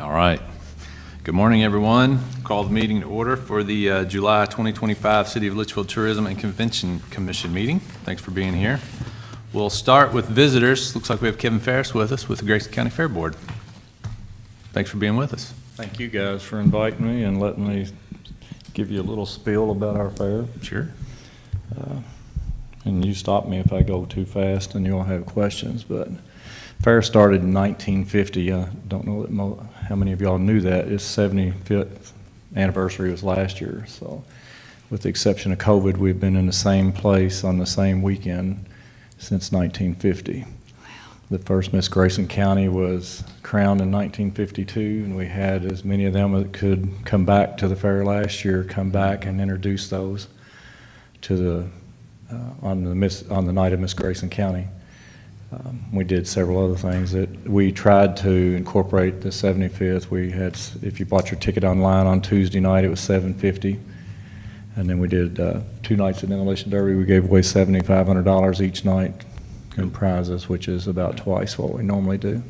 All right. Good morning, everyone. Call the meeting to order for the July 2025 City of Leitchfield Tourism and Convention Commission meeting. Thanks for being here. We'll start with visitors. Looks like we have Kevin Ferris with us with the Grayson County Fair Board. Thanks for being with us. Thank you guys for inviting me and letting me give you a little spiel about our fair. Sure. And you stop me if I go too fast and you all have questions, but fair started in 1950. I don't know how many of y'all knew that. Its 75th anniversary was last year. So with the exception of COVID, we've been in the same place on the same weekend since 1950. Wow. The first Miss Grayson County was crowned in 1952, and we had as many of them that could come back to the fair last year, come back and introduce those to the on the night of Miss Grayson County. We did several other things that we tried to incorporate the 75th. We had, if you bought your ticket online on Tuesday night, it was $750, and then we did 2 nights at Demolition Derby. We gave away $7,500 each night in prizes, which is about twice what we normally do.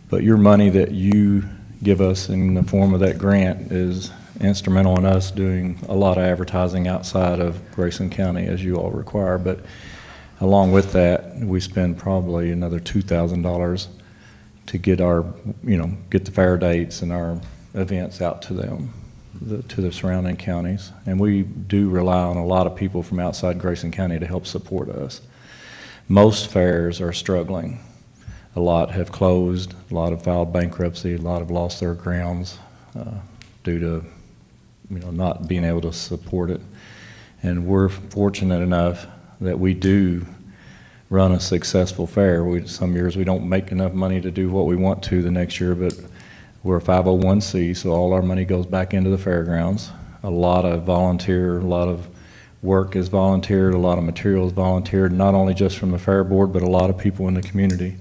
But your money that you give us in the form of that grant is instrumental in us doing a lot of advertising outside of Grayson County, as you all require. But along with that, we spend probably another $2,000 to get our, get the fair dates and our events out to them, to the surrounding counties. And we do rely on a lot of people from outside Grayson County to help support us. Most fairs are struggling. A lot have closed, a lot have filed bankruptcy, a lot have lost their grounds due to not being able to support it. And we're fortunate enough that we do run a successful fair. Some years we don't make enough money to do what we want to the next year, but we're a 501c, so all our money goes back into the fairgrounds. A lot of volunteer, a lot of work is volunteered, a lot of material is volunteered, not only just from the fair board, but a lot of people in the community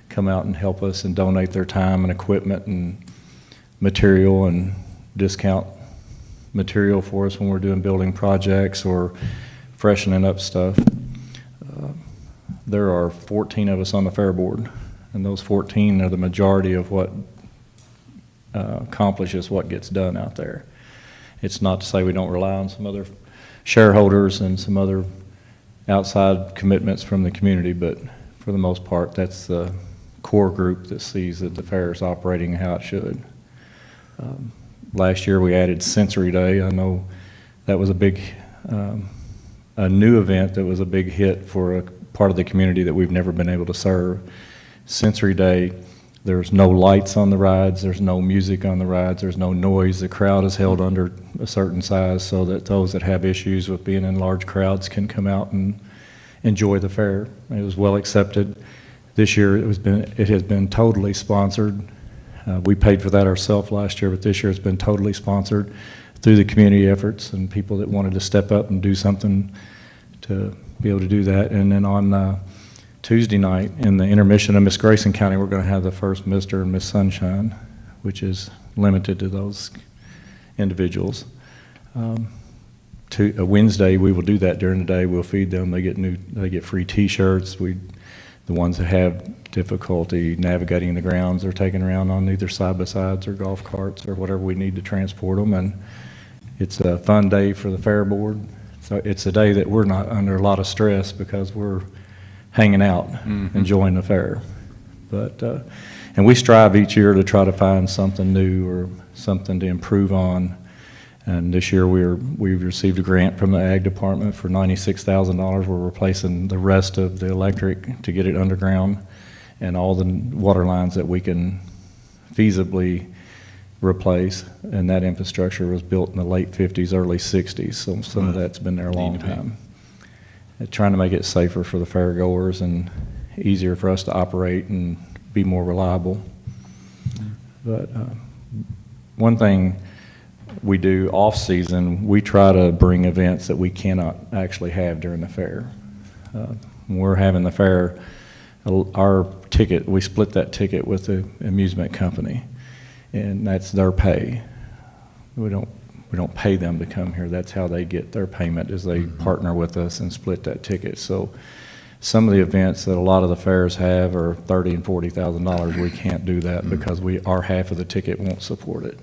come out and help us and donate their time and equipment and material and discount material for us when we're doing building projects or freshening up stuff. There are 14 of us on the fair board, and those 14 are the majority of what accomplishes what gets done out there. It's not to say we don't rely on some other shareholders and some other outside commitments from the community, but for the most part, that's the core group that sees that the fair is operating how it should. Last year we added Sensory Day. I know that was a big, a new event that was a big hit for a part of the community that we've never been able to serve. Sensory Day, there's no lights on the rides, there's no music on the rides, there's no noise. The crowd is held under a certain size so that those that have issues with being in large crowds can come out and enjoy the fair. It was well accepted. This year it has been totally sponsored. We paid for that ourselves last year, but this year it's been totally sponsored through the community efforts and people that wanted to step up and do something to be able to do that. And then on Tuesday night in the intermission of Miss Grayson County, we're going to have the first Mr. and Miss Sunshine, which is limited to those individuals. To Wednesday, we will do that during the day. We'll feed them. They get free T-shirts. The ones that have difficulty navigating the grounds are taken around on either side-by-sides or golf carts or whatever we need to transport them. And it's a fun day for the fair board. So it's a day that we're not under a lot of stress because we're hanging out, enjoying the fair. But and we strive each year to try to find something new or something to improve on. And this year we've received a grant from the Ag Department for $96,000. We're replacing the rest of the electric to get it underground and all the water lines that we can feasibly replace. And that infrastructure was built in the late 50s, early 60s, so some of that's been there a long time. Trying to make it safer for the fairgoers and easier for us to operate and be more reliable. But one thing we do off-season, we try to bring events that we cannot actually have during the fair. When we're having the fair, our ticket, we split that ticket with the amusement company, and that's their pay. We don't pay them to come here. That's how they get their payment, is they partner with us and split that ticket. So some of the events that a lot of the fairs have are $30,000 and $40,000. We can't do that because our half of the ticket won't support it.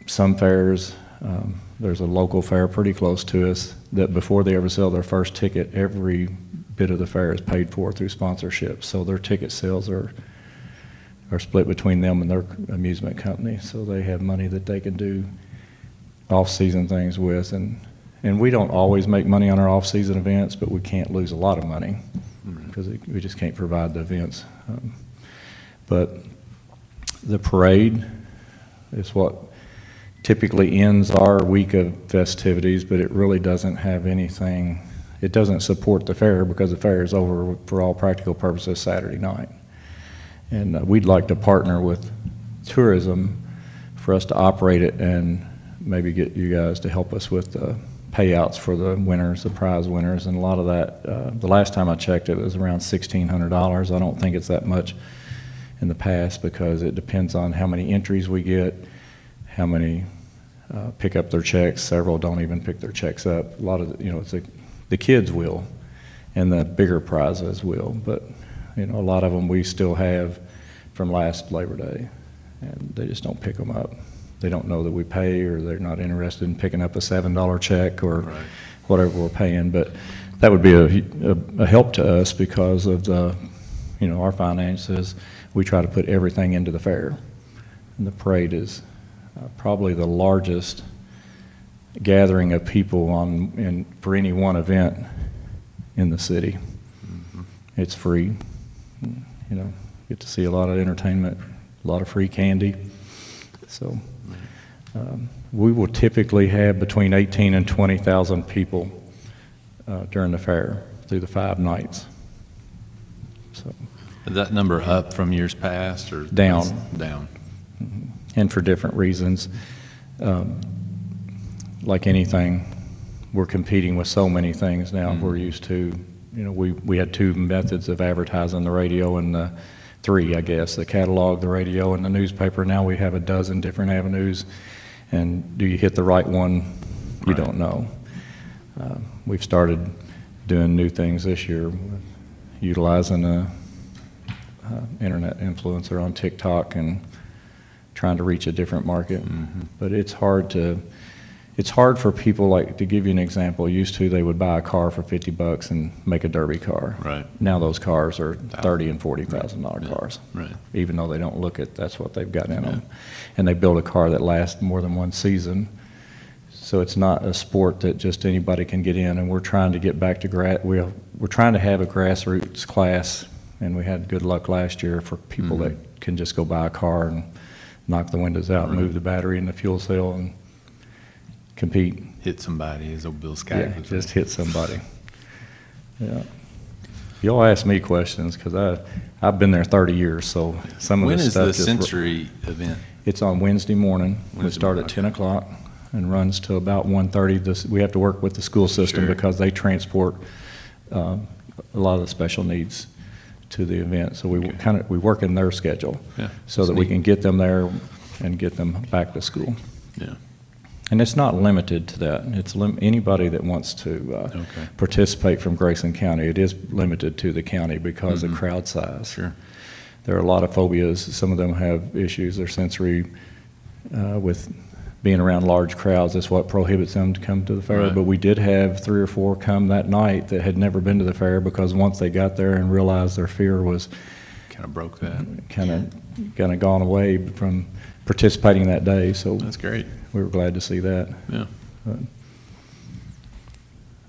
Some fairs, there's a local fair pretty close to us that before they ever sell their first ticket, every bit of the fair is paid for through sponsorship. So their ticket sales are split between them and their amusement company. So they have money that they can do off-season things with. And we don't always make money on our off-season events, but we can't lose a lot of money because we just can't provide the events. But the parade is what typically ends our week of festivities, but it really doesn't have anything. It doesn't support the fair because the fair is over for all practical purposes Saturday night. And we'd like to partner with tourism for us to operate it and maybe get you guys to help us with the payouts for the winners, the prize winners, and a lot of that. The last time I checked, it was around $1,600. I don't think it's that much in the past because it depends on how many entries we get, how many pick up their checks. Several don't even pick their checks up. A lot of the kids will, and the bigger prizes will, but a lot of them we still have from last Labor Day, and they just don't pick them up. They don't know that we pay, or they're not interested in picking up a $7 check or whatever we're paying. But that would be a help to us because of our finances. We try to put everything into the fair, and the parade is probably the largest gathering of people for any one event in the city. It's free. Get to see a lot of entertainment, a lot of free candy. So we will typically have between 18 and 20,000 people during the fair through the 5 nights. So Is that number up from years past or down? Down. And for different reasons. Like anything, we're competing with so many things now. We're used to, we had 2 methods of advertising: the radio and the 3, I guess, the catalog, the radio, and the newspaper. Now we have a dozen different avenues, and do you hit the right one? You don't know. We've started doing new things this year, utilizing a internet influencer on TikTok and trying to reach a different market. But it's hard for people, like, to give you an example, used to they would buy a car for $50 and make a derby car. Right. Now those cars are $30,000 and $40,000 cars. Right. Even though they don't look it, that's what they've got in them. And they build a car that lasts more than one season. So it's not a sport that just anybody can get in, and we're trying to get back to we're trying to have a grassroots class, and we had good luck last year for people that can just go buy a car and knock the windows out, move the battery and the fuel cell, and compete. Hit somebody, as old Bill Skaggs would say. Just hit somebody. Yeah. Y'all ask me questions because I've been there 30 years, so some of When this is stuff the Century event? It's on Wednesday morning. We Wednesday start morning, at 10 o'clock and runs to about 1:30. We have to work with the school system because they transport a lot of the special needs to the event. So we work in their schedule so that we can get them there and get them back to school. Yeah. And it's not limited to that. It's anybody that wants to participate from Grayson County. It is limited to the county because of crowd size. Sure. There are a lot of phobias. Some of them have issues. Their sensory with being around large crowds. That's what prohibits them to come to the fair. Right. But we did have 3 or 4 come that night that had never been to the fair because once they got there and realized their fear was Kind of broke that. kind of gone away from participating that day. So That's great. we were glad to see that. Yeah.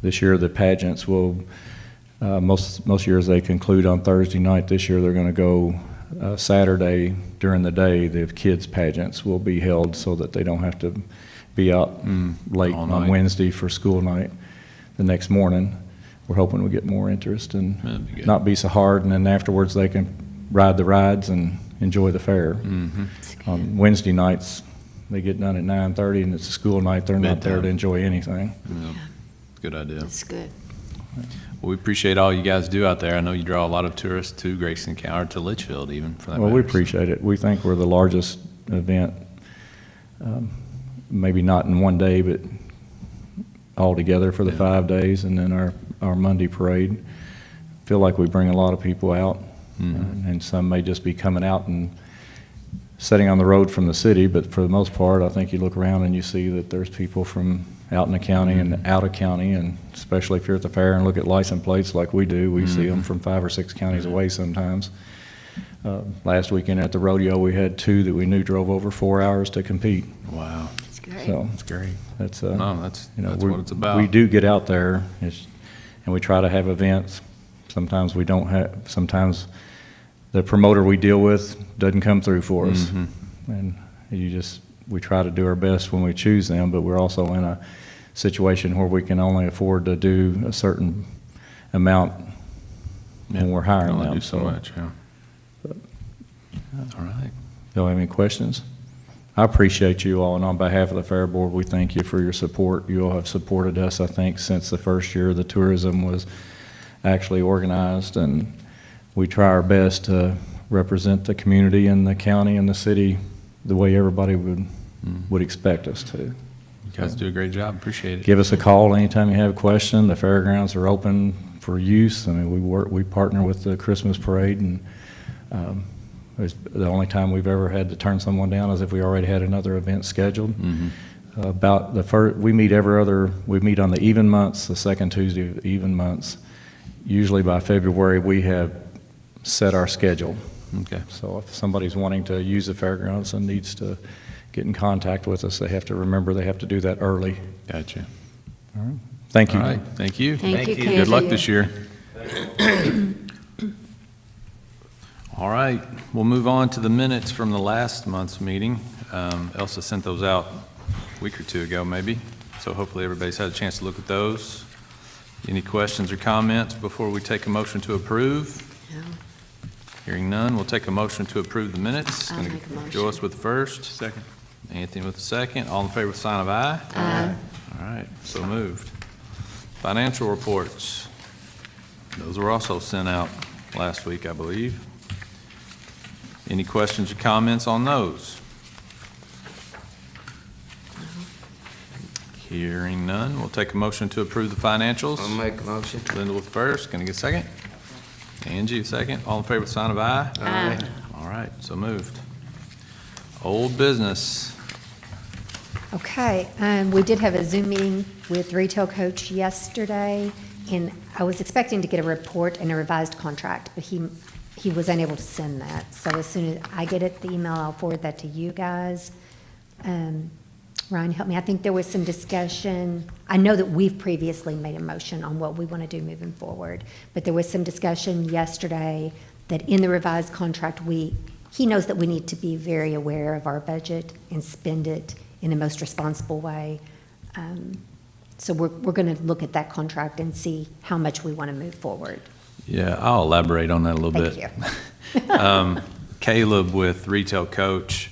This year, the pageants will, most years they conclude on Thursday night. This year, they're going to go Saturday during the day. The kids' pageants will be held so that they don't have to be out late All on night. Wednesday for school night the next morning. We're hoping we'll get more interest and That'd be good. not be so hard, and then afterwards they can ride the rides and enjoy the fair. On Wednesday nights, they get done at 9:30, and it's a school night. They're not there to Bedtime. enjoy anything. Yeah. Good idea. That's good. Well, we appreciate all you guys do out there. I know you draw a lot of tourists to Grayson County, or to Leitchfield even, for that Well, we matter. appreciate it. We think we're the largest event, maybe not in one day, but all together for the 5 days. And then our Monday parade. Feel like we bring a lot of people out, Mhm. and some may just be coming out and sitting on the road from the city, but for the most part, I think you look around and you see that there's people from out in the county and out of county, and especially if you're at the fair and look at license plates like we do, we see them from 5 or 6 counties away sometimes. Last weekend at the rodeo, we had 2 that we knew drove over 4 hours to compete. Wow. That's great. So That's great. that's, No, that's you know, what it's about. We do get out there, and we try to have events. Sometimes we don't have, sometimes the promoter we deal with doesn't come through for us. Mhm. And we try to do our best when we choose them, but we're also in a situation where we can only afford to do a certain amount when we're hiring Only them. do so much, yeah. But- All right. Y'all have any questions? I appreciate you all, and on behalf of the Fair Board, we thank you for your support. You all have supported us, I think, since the first year the tourism was actually organized, and we try our best to represent the community and the county and the city the way everybody would expect us to. You guys do a great job. Appreciate it. Give us a call anytime you have a question. The fairgrounds are open for use. I mean, we partner with the Christmas parade, and it's the only time we've ever had to turn someone down is if we already had another event scheduled. Mhm. We meet we meet on the even months, the second Tuesday of even months. Usually by February, we have set our schedule. Okay. So if somebody's wanting to use the fairgrounds and needs to get in contact with us, they have to remember they have to do that early. Gotcha. All right. Thank you. All right. Thank you. Thank you, Good luck Candy. this year. All right, we'll move on to the minutes from the last month's meeting. Elsa sent those out a week or 2 ago, maybe, so hopefully everybody's had a chance to look at those. Any questions or comments before we take a motion to approve? No. Hearing none, we'll take a motion to approve the minutes. I'll Gonna make a motion. Joyce with the first. Second. Anthony with the second. All in favor with the sign of aye? Aye. All right, so moved. Financial reports. Those were also sent out last week, I believe. Any questions or comments on those? Hearing none, we'll take a motion to approve the financials. I'll make a motion. Linda with first, can I get a second? Angie, second. All in favor with the sign of aye? Aye. All right, so moved. Old business. Okay, we did have a Zoom meeting with Retail Coach yesterday, and I was expecting to get a report and a revised contract, but he was unable to send that. So as soon as I get it, the email, I'll forward that to you guys. Ryan, help me. I think there was some discussion. I know that we've previously made a motion on what we want to do moving forward, but there was some discussion yesterday that in the revised contract, he knows that we need to be very aware of our budget and spend it in the most responsible way. So we're going to look at that contract and see how much we want to move forward. Yeah, I'll elaborate on that a little bit. Thank you. Caleb with Retail Coach,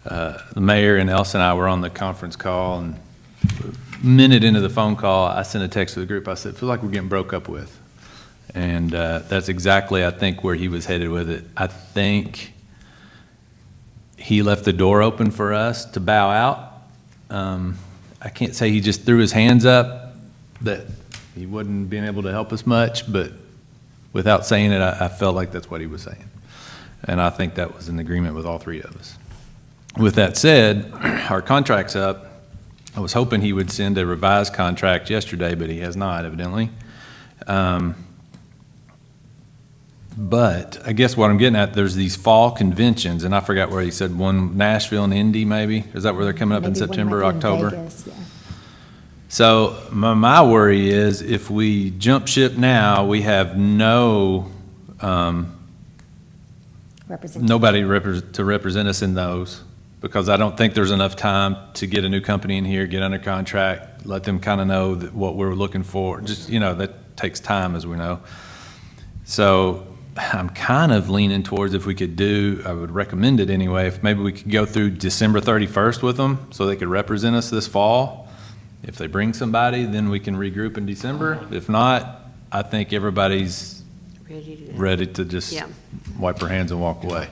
the mayor and Elsa and I were on the conference call, and a minute into the phone call, I sent a text to the group. I said, "Feel like we're getting broke up with." And that's exactly, I think, where he was headed with it. I think he left the door open for us to bow out. I can't say he just threw his hands up, that he wasn't being able to help us much, but without saying it, I felt like that's what he was saying. And I think that was in agreement with all 3 of us. With that said, our contract's up. I was hoping he would send a revised contract yesterday, but he has not, evidently. But I guess what I'm getting at, there's these fall conventions, and I forgot where he said one, Nashville and Indy, maybe? Is that where they're coming up in Maybe one September, might be in October? Vegas, yeah. So my worry is if we jump ship now, we have nobody to represent us in those, because I don't think there's enough time to get a new company in here, get under contract, let them kind of know that what we're looking for. Just, that takes time, as we know. So I'm kind of leaning towards, if we could do, I would recommend it anyway, if maybe we could go through December 31st with them so they could represent us this fall. If they bring somebody, then we can regroup in December. If not, I think everybody's ready to just Yeah. wipe their hands and walk away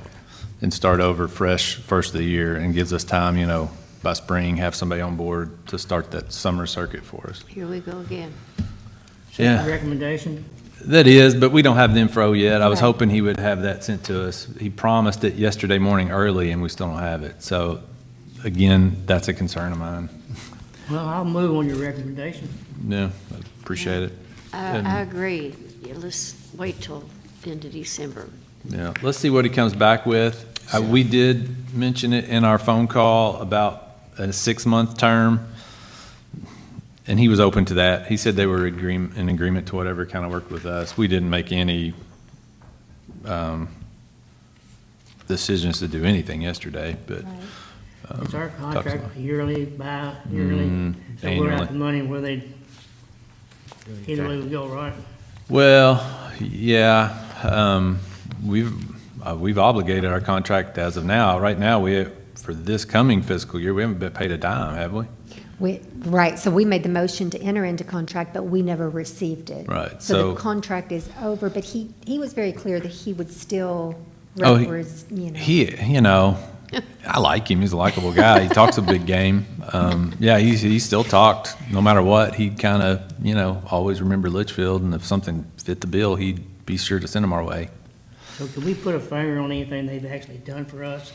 and start over fresh first of the year, and gives us time, by spring, have somebody on board to start that summer circuit for us. Here we go again. Yeah. Recommendation? That is, but we don't have the info yet. I was Right. hoping he would have that sent to us. He promised it yesterday morning early, and we still don't have it. So, again, that's a concern of mine. Well, I'll move on your recommendation. Yeah, I appreciate it. I agree. Yeah, let's wait till the end of December. Yeah, let's see what he comes back with. We did mention it in our phone call about a 6-month term, and he was open to that. He said they were in agreement to whatever kind of worked with us. We didn't make any decisions to do anything yesterday, but It's our talk contract some- yearly, bi-yearly, so we're annually. out the money where they, either way we go, right? Well, yeah, we've obligated our contract as of now. Right now, for this coming fiscal year, we haven't been paid a dime, have we? Right, so we made the motion to enter into contract, but we never received it. Right, So so- the contract is over, but he was very clear that he would still Oh, you know. I like him. He's a likable guy. He talks a big game. Yeah, he still talked no matter what. He'd kind of, always remember Leitchfield, and if something fit the bill, he'd be sure to send them our way. So can we put a finger on anything they've actually done for us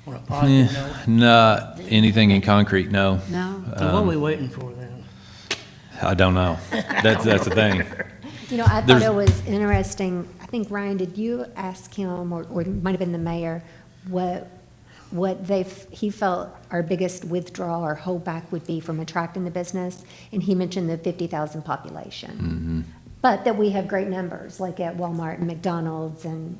on a positive note? Not anything in concrete, no. No? So what are we waiting for then? I don't know. That's the thing. I thought There's- it was interesting, I think, Ryan, did you ask him, or it might have been the mayor, what he felt our biggest withdrawal or holdback would be from attracting the business? And he mentioned the 50,000 population. But that we have great numbers, like at Walmart and McDonald's, and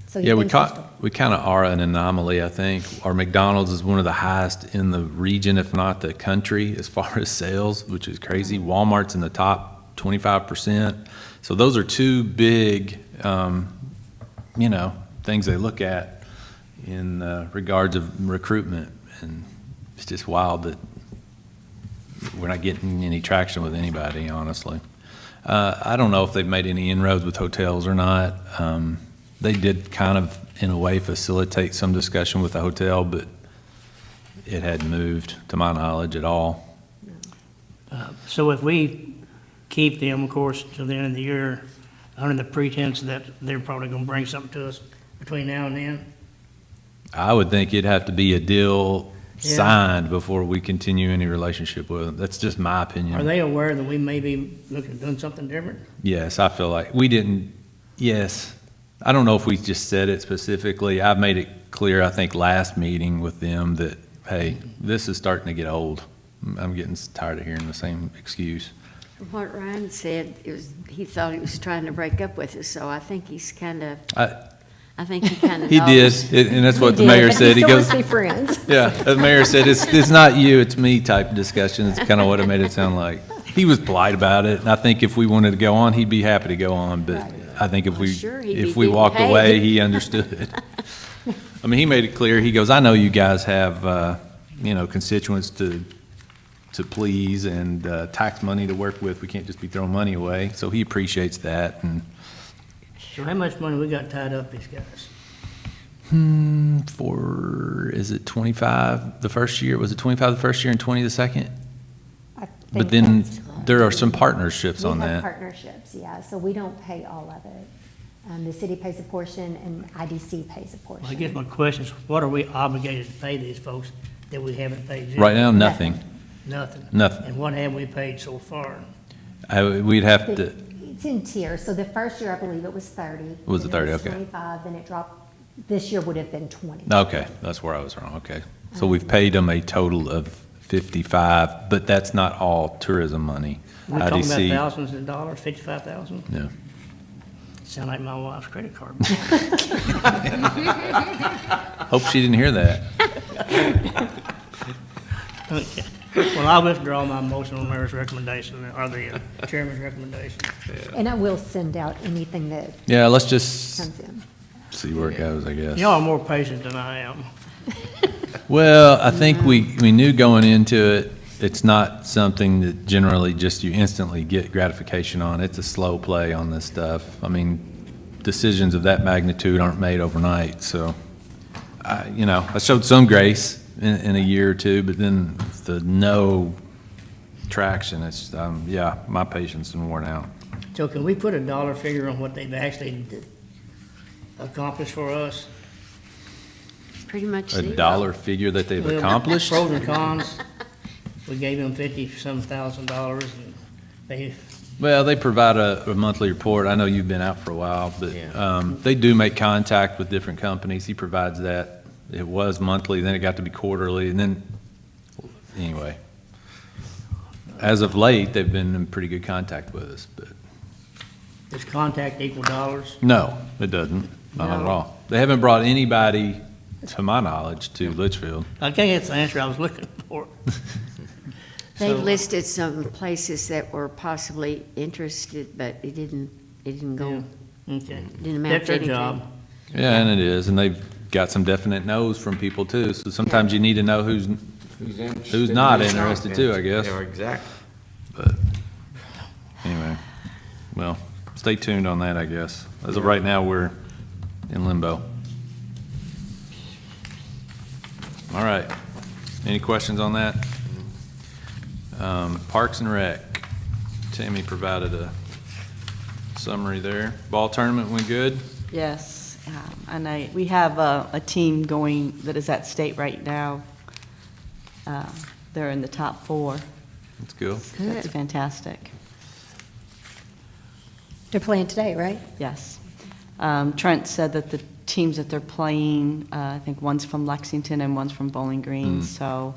so he Yeah, thinks we kind of are an anomaly, I think. Our McDonald's is one of the highest in the region, if not the country, as far as sales, which is crazy. Walmart's in the top 25%. So those are two big, things they look at in regards of recruitment. And it's just wild that we're not getting any traction with anybody, honestly. I don't know if they've made any inroads with hotels or not. They did kind of, in a way, facilitate some discussion with the hotel, but it hadn't moved, to my knowledge, at all. So if we keep them, of course, till the end of the year, under the pretense that they're probably gonna bring something to us between now and then? I would think it'd have to be a deal Yeah. signed before we continue any relationship with them. That's just my opinion. Are they aware that we may be looking at doing something different? Yes, I feel like we didn't, yes. I don't know if we just said it specifically. I've made it clear, I think, last meeting with them that, hey, this is starting to get old. I'm getting tired of hearing the same excuse. What Ryan said, he thought he was trying to break up with us, so I think he's kind of, I think he kind of He did, and that's what the mayor said. He He goes, still wants to be friends. yeah, the mayor said, it's not you, it's me type discussion. It's kind of what it made it sound like. He was polite about it, and I think if we wanted to go on, he'd be happy to go on, but I think if Well, sure, he'd if be we getting walked paid. away, he understood. I mean, he made it clear. He goes, I know you guys have, constituents to please and tax money to work with. We can't just be throwing money away. So he appreciates that. And So how much money we got tied up, these guys? is it 25 the first year? Was it 25 the first year and 20 the second? I think But then that's- there are some partnerships on We have that. partnerships, yeah, so we don't pay all of it. The city pays a portion and IDC pays a portion. Well, I guess my question is, what are we obligated to pay these folks that we haven't paid yet? Right now, nothing. Nothing. Nothing. And what have we paid so far? We'd have to, It's in tiers, so the first year, I believe it was 30. Was it then 30? Okay. 25, then it dropped, this year would have been 20. okay, that's where I was wrong. Okay. So we've paid them a total of 55, but that's not all tourism money. We're talking about IDC, thousands of dollars, 55,000? yeah. Sound like my wife's credit card. Hope she didn't hear that. Okay. Well, I withdraw my motion on the mayor's recommendation, or the chairman's recommendation. And I will send out anything that Yeah, let's just comes in. see where it goes, I guess. Y'all are more patient than I am. Well, I think we knew going into it, it's not something that generally just you instantly get gratification on. It's a slow play on this stuff. I mean, decisions of that magnitude aren't made overnight, so, I showed some grace in a year or two, but then the no traction, it's, my patience is worn out. So can we put a dollar figure on what they've actually accomplished for us? Pretty much A zero. dollar figure that they've Well, accomplished? Pros and cons. We gave them $50-some thousand, and they, Well, they provide a monthly report. I know you've been out for a while, but Yeah. they do make contact with different companies. He provides that. It was monthly, then it got to be quarterly, and then, anyway. As of late, they've been in pretty good contact with us, but does contact equal dollars? no, it doesn't, not at No. all. They haven't brought anybody, to my knowledge, to Litchfield. I think that's the answer I was looking for. They So- listed some places that were possibly interested, but it didn't go, Okay. didn't amount That's to their anything. job. Yeah, and it is, and they've got some definite no's from people too, so sometimes you need to know who's Who's not interested too, I guess. Yeah, exactly. But anyway, well, stay tuned on that, I guess. As of right now, we're in limbo. All right. Any questions on that? Parks and Rec. Tammy provided a summary there. Ball tournament went good? Yes, and we have a team going that is at state right now. They're in the top 4. That's good. That's fantastic. They're playing today, right? Yes. Trent said that the teams that they're playing, I think one's from Lexington and one's from Bowling Green, so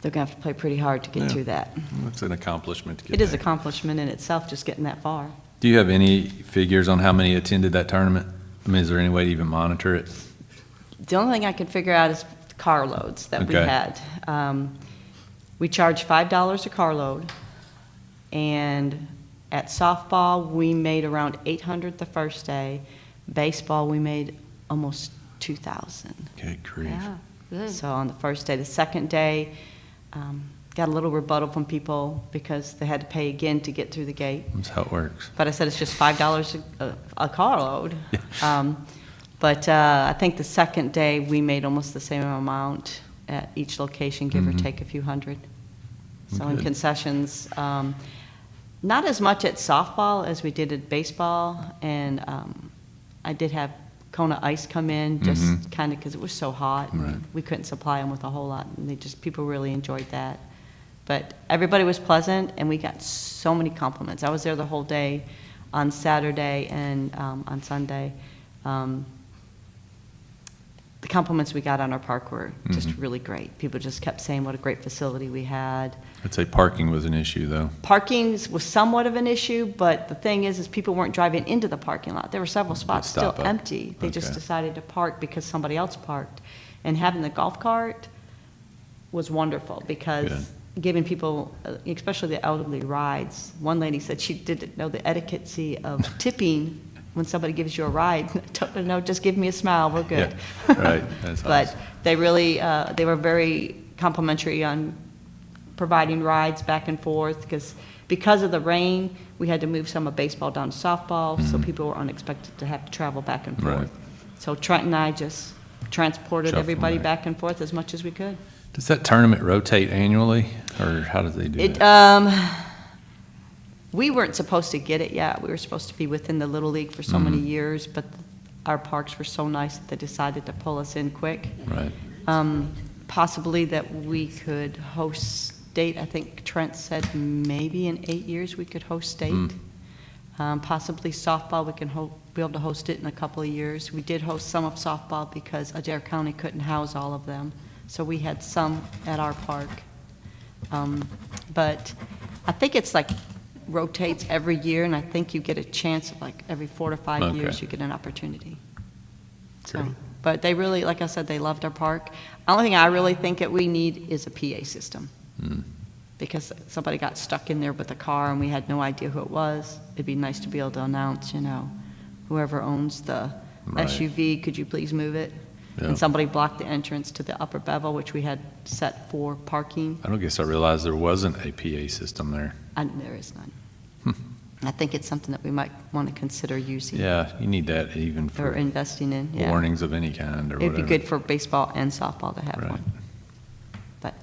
they're going to have to play pretty hard to get Yeah. through that. That's an accomplishment to get It is there. accomplishment in itself, just getting that far. Do you have any figures on how many attended that tournament? I mean, is there any way to even monitor it? The only thing I could figure out is the car loads that we Okay. had. We charge $5 a car load, and at softball, we made around 800 the first day. Baseball, we made almost 2,000. Good grief. Yeah, good. So on the first day. The second day, got a little rebuttal from people because they had to pay again to get through the gate. That's how it works. But I said it's just $5 a carload. But I think the second day, we made almost the same amount at each location, give or take a few hundred. So in Good. concessions, not as much at softball as we did at baseball. And I did have Kona Ice come in, just kind of because it was so hot. and Right. We couldn't supply them with a whole lot, and people really enjoyed that. But everybody was pleasant, and we got so many compliments. I was there the whole day on Saturday and on Sunday. The compliments we got on our park were just really great. People just kept saying what a great facility we had. I'd say parking was an issue, though. Parking was somewhat of an issue, but the thing is people weren't driving into the parking lot. There were several spots still stop up. empty. They just Okay. decided to park because somebody else parked. And having the golf cart was wonderful because Good. giving people, especially the elderly, rides. One lady said she didn't know the etiquette of tipping when somebody gives you a ride. I told her, no, just give me a smile, we're good. Yeah, right. That's But awesome. they really, they were very complimentary on providing rides back and forth, because of the rain, we had to move some of baseball down to softball, so people were unexpected to have to travel back and forth. Right. So Trent and I just transported Shuffle everybody back. back and forth as much as we could. Does that tournament rotate annually, or how do they do It, that? we weren't supposed to get it yet. We were supposed to be within the Little League for so many years, but our parks were so nice that they decided to pull us in quick. Right. Possibly that we could host state. I think Trent said maybe in 8 years we could host state. Possibly softball, we can be able to host it in a couple of years. We did host some of softball because Adair County couldn't house all of them. So we had some at our park. But I think it's like rotates every year, and I think you get a chance of like every 4 to 5 Okay. years you get an opportunity. So, Great. but they really, like I said, they loved our park. The only thing I really think that we need is a PA system. Because somebody got stuck in there with a car and we had no idea who it was. It'd be nice to be able to announce, whoever owns the Right. SUV, could you please move it? Yeah. And somebody blocked the entrance to the upper bevel, which we had set for parking. I don't guess I realized there wasn't a PA system there. And there is none. I think it's something that we might want to consider using Yeah, you need that even or for investing in, yeah. warnings of any kind or It'd whatever. be good for baseball and softball to have Right. one. But,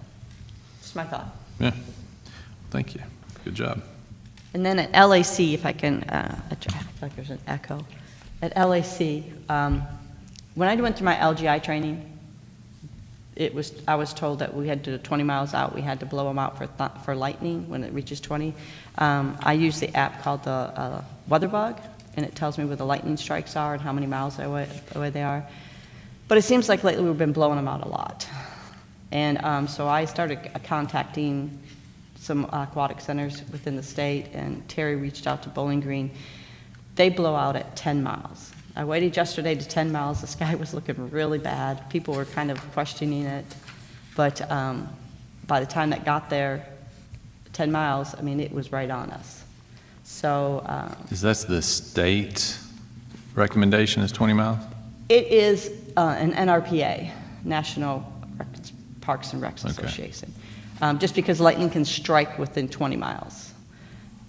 just my thought. Yeah. Thank you. Good job. And then at LAC, if I can, I feel like there's an echo. At LAC, when I went through my LGI training, I was told that we had to do 20 miles out, we had to blow them out for lightning when it reaches 20. I use the app called the WeatherBug, and it tells me where the lightning strikes are and how many miles away they are. But it seems like lately we've been blowing them out a lot. And so I started contacting some aquatic centers within the state, and Terry reached out to Bowling Green. They blow out at 10 miles. I waited yesterday to 10 miles. The sky was looking really bad. People were kind of questioning it. But by the time that got there, 10 miles, I mean, it was right on us. So Is that the state recommendation is 20 miles? it is an NRPA, National Parks and Recs Okay. Association. Just because lightning can strike within 20 miles.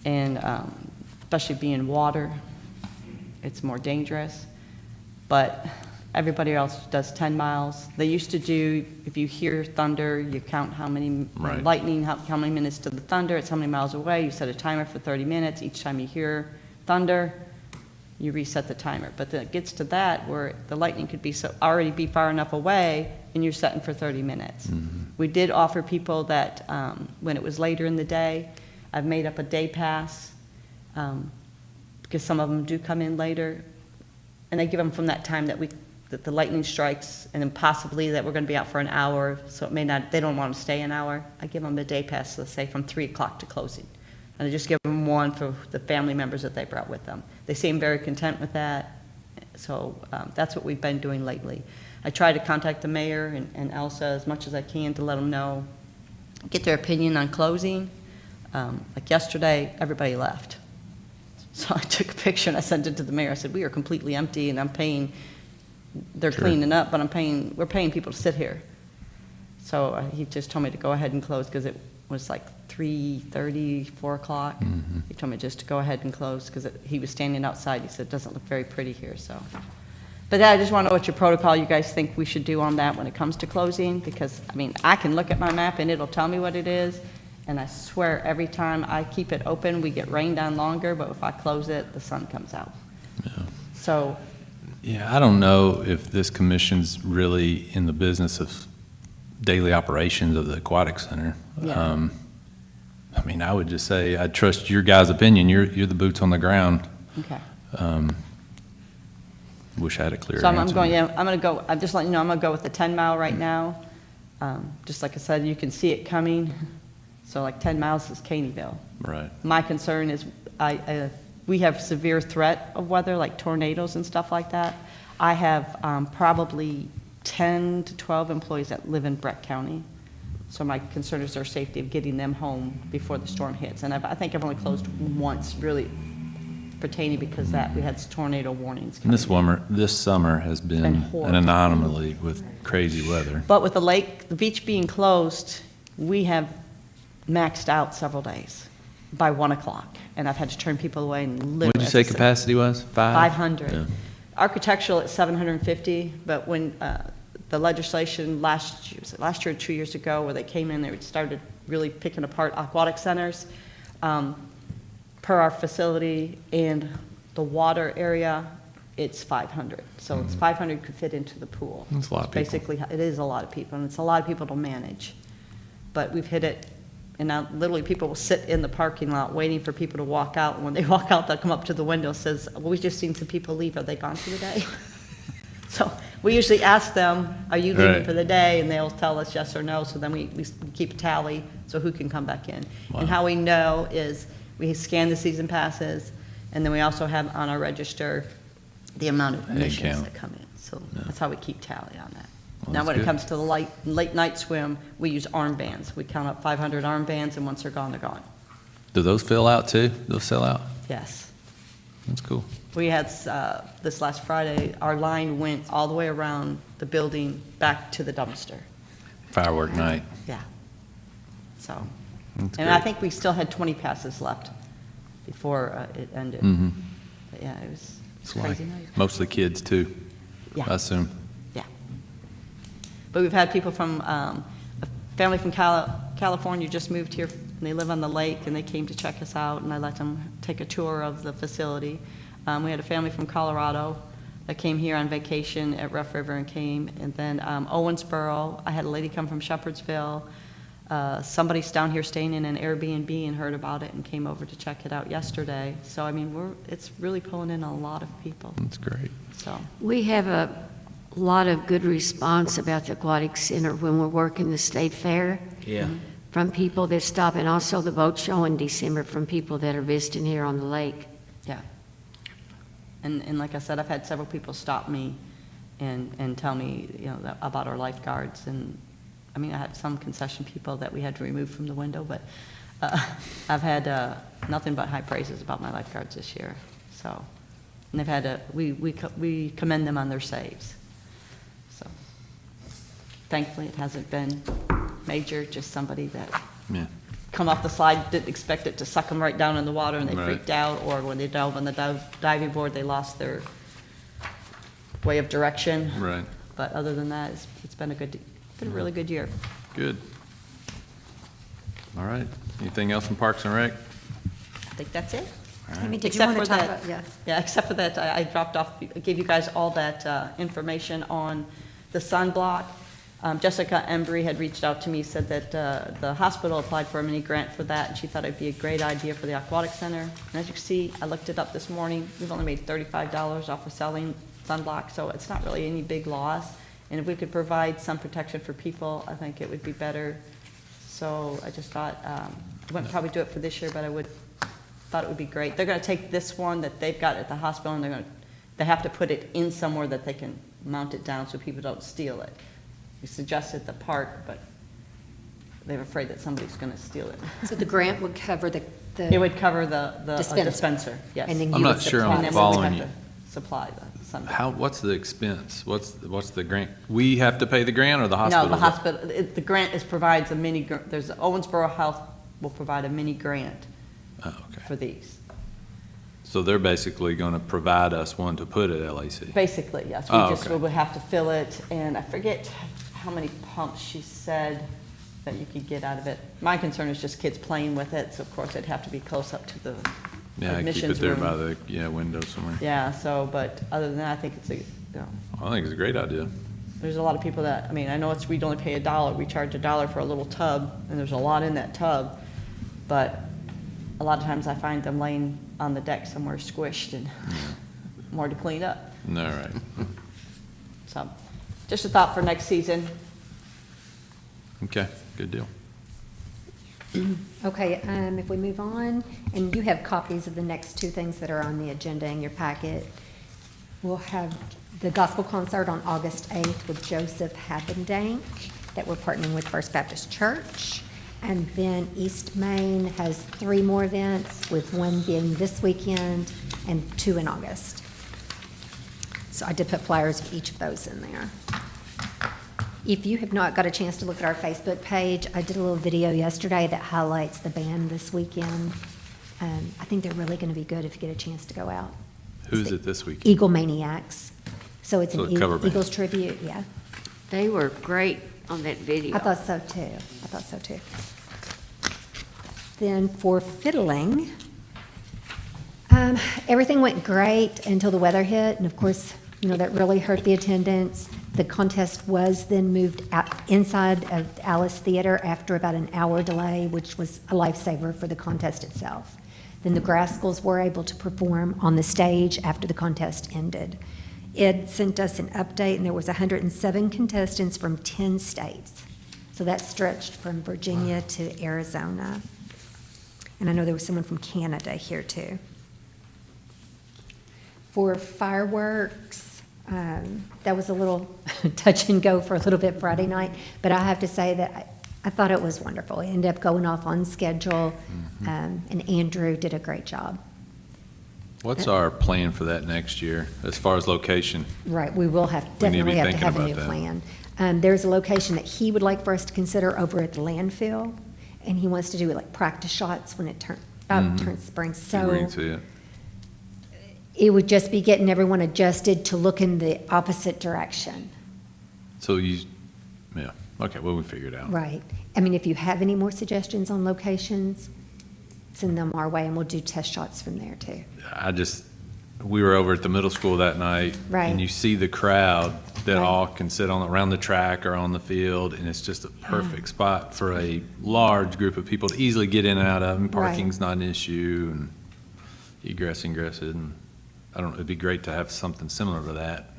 And especially being water, it's more dangerous. But everybody else does 10 miles. They used to do, if you hear thunder, you count how many Right. lightning, how many minutes to the thunder, it's how many miles away. You set a timer for 30 minutes. Each time you hear thunder, you reset the timer. But then it gets to that where the lightning could be already be far enough away, and you're setting for 30 minutes. We did offer people that, when it was later in the day, I've made up a day pass, because some of them do come in later, and I give them from that time that the lightning strikes, and then possibly that we're going to be out for an hour, so it may not, they don't want to stay an hour. I give them a day pass, let's say from 3 o'clock to closing. And I just give them one for the family members that they brought with them. They seem very content with that, so that's what we've been doing lately. I try to contact the mayor and Elsa as much as I can to let them know, get their opinion on closing. Like yesterday, everybody left. So I took a picture and I sent it to the mayor. I said, we are completely empty, and I'm paying, they're Sure. cleaning up, but we're paying people to sit here. So he just told me to go ahead and close because it was like 3:30, 4 o'clock. He told me just to go ahead and close because he was standing outside. He said, it doesn't look very pretty here, so. But I just want to know what your protocol you guys think we should do on that when it comes to closing, because, I mean, I can look at my map and it'll tell me what it is, and I swear every time I keep it open, we get rained on longer, but if I close it, the sun comes out. So, Yeah, I don't know if this commission's really in the business of daily operations of the aquatic center. Yeah. I mean, I would just say, I trust your guys' opinion. You're the boots on the ground. okay. Wish I had a clear So I'm answer. I'm just letting you know, I'm going to go with the 10 mile right now. Just like I said, you can see it coming. So like 10 miles is Caneyville. Right. My concern is we have severe threat of weather, like tornadoes and stuff like that. I have probably 10 to 12 employees that live in Brett County. So my concern is their safety of getting them home before the storm hits. And I think I've only closed once, really pertaining because we had tornado warnings. And this summer has been Been an horrible. anomaly with crazy weather. But with the beach being closed, we have maxed out several days by 1 o'clock. And I've had to turn people away and live. What did you say capacity was? 500. Yeah. Architectural at 750, but when the legislation last year or 2 years ago, where they came in, they started really picking apart aquatic centers, per our facility and the water area, it's 500. So it's 500 could fit into the pool. That's a lot of people. Basically, it is a lot of people, and it's a lot of people to manage. But we've hit it, and now literally people will sit in the parking lot waiting for people to walk out. And when they walk out, they'll come up to the window and says, well, we just seen some people leave. Are they gone for the day? So we usually ask them, are you leaving Right. for the day? And they'll tell us yes or no. So then we keep a tally, so who can come back in. Wow. And how we know is we scan the season passes, and then we also have on our register the amount of admissions count. that come in. So that's how we keep tally on that. Well, Now, that's when it good. comes to the late night swim, we use armbands. We count up 500 armbands, and once they're gone, they're gone. Do those fill out too? Those sell out? Yes. That's cool. We had, this last Friday, our line went all the way around the building back to the dumpster. Firework night. Yeah. So, That's and I great. think we still had 20 passes left before it ended. Mhm. But yeah, it was It's a crazy like night. mostly kids too, Yeah. I assume. Yeah. But we've had people from, a family from California just moved here and they live on the lake, and they came to check us out, and I let them take a tour of the facility. We had a family from Colorado that came here on vacation at Rough River and came, and then Owensboro, I had a lady come from Shepherdsville. Somebody's down here staying in an Airbnb and heard about it and came over to check it out yesterday. So, I mean, it's really pulling in a lot of people, That's great. so. We have a lot of good response about the Aquatic Center when we're working the state fair. Yeah. From people that stop, and also the boat show in December from people that are visiting here on the lake. Yeah. And like I said, I've had several people stop me and tell me, you know, about our lifeguards. And, I mean, I had some concession people that we had to remove from the window, but I've had nothing but high praises about my lifeguards this year. So, and they've had we commend them on their saves. So, thankfully, it hasn't been major, just somebody that Yeah. come off the slide, didn't expect it to suck them right down in the water, and they Right. freaked out, or when they dove on the diving board, they lost their way of direction. Right. But other than that, it's been a really good year. Good. All right. Anything else in Parks and Rec? I think that's it. Tammy, did you Except want to for talk that- about, yeah? Yeah, except for that, I dropped off, gave you guys all that information on the sunblock. Jessica Embry had reached out to me, said that the hospital applied for a mini grant for that, and she thought it'd be a great idea for the aquatic center. And as you can see, I looked it up this morning, we've only made $35 off of selling sunblock, so it's not really any big loss. And if we could provide some protection for people, I think it would be better. So I just thought, I wouldn't probably do it for this year, but thought it would be great. They're gonna take this one that they've got at the hospital, and they have to put it in somewhere that they can mount it down so people don't steal it. We suggested the park, but they're afraid that somebody's gonna steal it. So the grant would cover the It would cover the Dispenser. dispenser, yes. And then I'm you not would sure supply I'm And it. then we would following have you. to supply the sunblock. How, what's the expense? What's the grant? We have to pay the grant or the No, hospital? the hospital, the grant provides a mini, there's, Owensboro Health will provide a mini grant Oh, okay. for these. So they're basically going to provide us one to put at LAC? Basically, yes. Oh, We just okay. would have to fill it, and I forget how many pumps she said that you could get out of it. My concern is just kids playing with it, so of course it'd have to be close up to the Yeah, keep admissions it there room. by the, window somewhere. Yeah, so, but other than that, I think it's I think it's a great idea. there's a lot of people that, I mean, I know we'd only pay $1, we charge $1 for a little tub, and there's a lot in that tub, but a lot of times I find them laying on the deck somewhere squished and more to clean up. All right. So, just a thought for next season. Okay, good deal. Okay, if we move on, and you have copies of the next two things that are on the agenda in your packet. We'll have the gospel concert on August 8th with Joseph Hapendank that we're partnering with First Baptist Church. And then East Main has 3 more events, with one being this weekend and 2 in August. So I did put flyers of each of those in there. If you have not got a chance to look at our Facebook page, I did a little video yesterday that highlights the band this weekend. I think they're really going to be good if you get a chance to go out. Who's it this week? Eagle Maniacs. So it's So an a cover band. Eagles tribute, yeah. They were great on that video. I thought so too. Then for fiddling, everything went great until the weather hit, and of course, that really hurt the attendance. The contest was then moved out inside of Alice Theater after about an hour delay, which was a lifesaver for the contest itself. Then the Grascals were able to perform on the stage after the contest ended. Ed sent us an update, and there was 107 contestants from 10 states. So that stretched from Virginia to Arizona. And I know there was someone from Canada here too. For fireworks, that was a little touch and go for a little bit Friday night, but I have to say that I thought it was wonderful. It ended up going off on schedule, and Andrew did a great job. What's our plan for that next year, as far as location? Right, we will We need to be definitely have to thinking have a new about that. plan. There's a location that he would like for us to consider over at the landfill, and he wants to do like practice shots when it turns spring. Agreeing So to it. it would just be getting everyone adjusted to look in the opposite direction. So you, yeah, Okay, well, we figured it out. Right. I mean, if you have any more suggestions on locations, send them our way, and we'll do test shots from there, too. We were over at the middle school that night. Right. And you see the crowd that Right. all can sit around the track or on the field, and it's just a perfect spot for a large group of people to easily get in and out of, and Right. parking's not an issue, and egress, ingress, and I don't know, it'd be great to have something similar to that,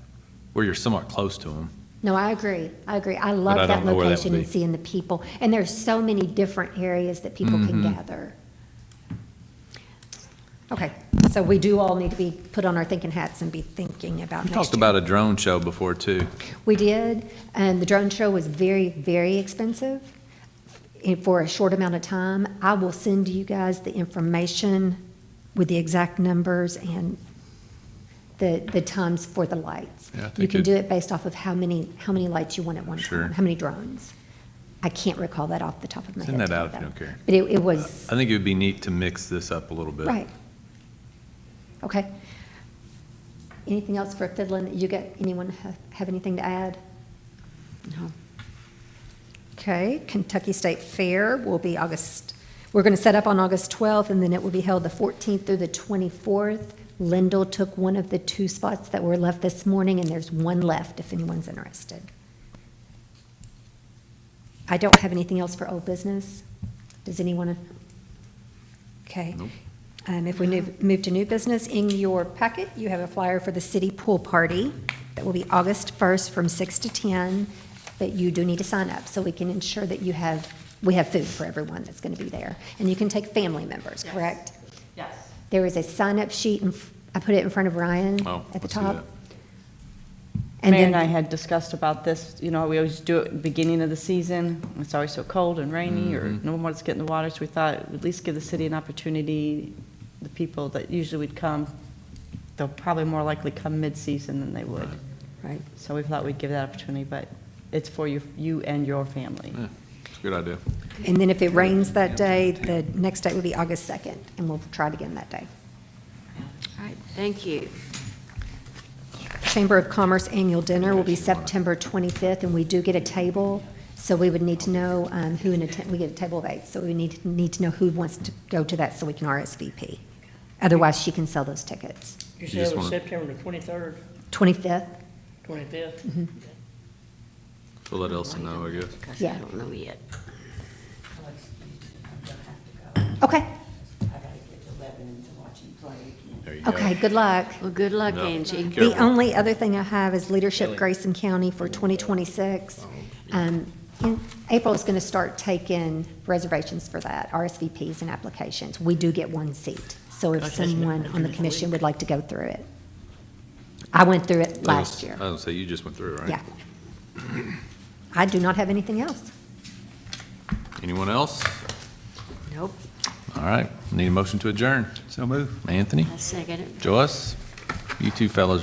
where you're somewhat close to them. No, I agree. I agree. I I love don't that know where that location would and be. seeing the people. And there's so many different areas that people can Mm-hmm. gather. Okay, so we do all need to be put on our thinking hats and be thinking about We next talked year. about a drone show before, too. We did, and the drone show was very, very expensive for a short amount of time. I will send you guys the information with the exact numbers and the times for the lights. Yeah, I think You can it- do it based off of how many lights you want at one Sure. time, how many drones. I can't recall that off the top of my head. Send that out if though. you don't care. But it was, I think it would be neat to mix this up a little bit. right. Okay. Anything else for fiddling that you got, anyone have anything to add? No. Okay, Kentucky State Fair will be we're going to set up on August 12th, and then it will be held the 14th through the 24th. Lindell took one of the 2 spots that were left this morning, and there's one left if anyone's interested. I don't have anything else for old business. Does anyone? Okay. Nope. If we move to new business, in your packet, you have a flyer for the city pool party that will be August 1st from 6 to 10, but you do need to sign up so we can ensure that we have food for everyone that's going to be there. And you can take family members, correct? Yes. There is a sign-up sheet, I put it in front of Ryan Oh, at the let's see top. that. Mayor then- and I had discussed about this, we always do it at the beginning of the season. It's always so cold and rainy, or no one wants to get in the water, so we thought at least give the city an opportunity. The people that usually would come, they'll probably more likely come mid-season than they would. Right. So we thought we'd give that opportunity, but it's for you and your family. Yeah, it's a good idea. And then if it rains that day, the next day will be August 2nd, and we'll try it again that day. All right, thank you. Chamber of Commerce Annual Dinner will be September 25th, and we do get a table, so we would need to know who in attend, we get a table of 8, so we need to know who wants to go to that so we can RSVP. Otherwise, she can sell those tickets. You You said just it was wanna- September the 23rd, 25th? 25th? We'll let Elsa know, I guess. Because Yeah. I don't know yet. Okay, There you go. okay, good luck. Well, good luck, No. Angie. Careful. The only other thing I have is Leadership Grayson County for 2026. In April is going to start taking reservations for that, RSVPs and applications. We do get 1 seat, so if someone on the commission would like to go through it. I went through it last year. I was gonna say, you just went through it, right? Yeah. I do not have anything else. Anyone else? Nope, All right, need a motion to adjourn. So move. Anthony, I second it. Joyce, you two fellows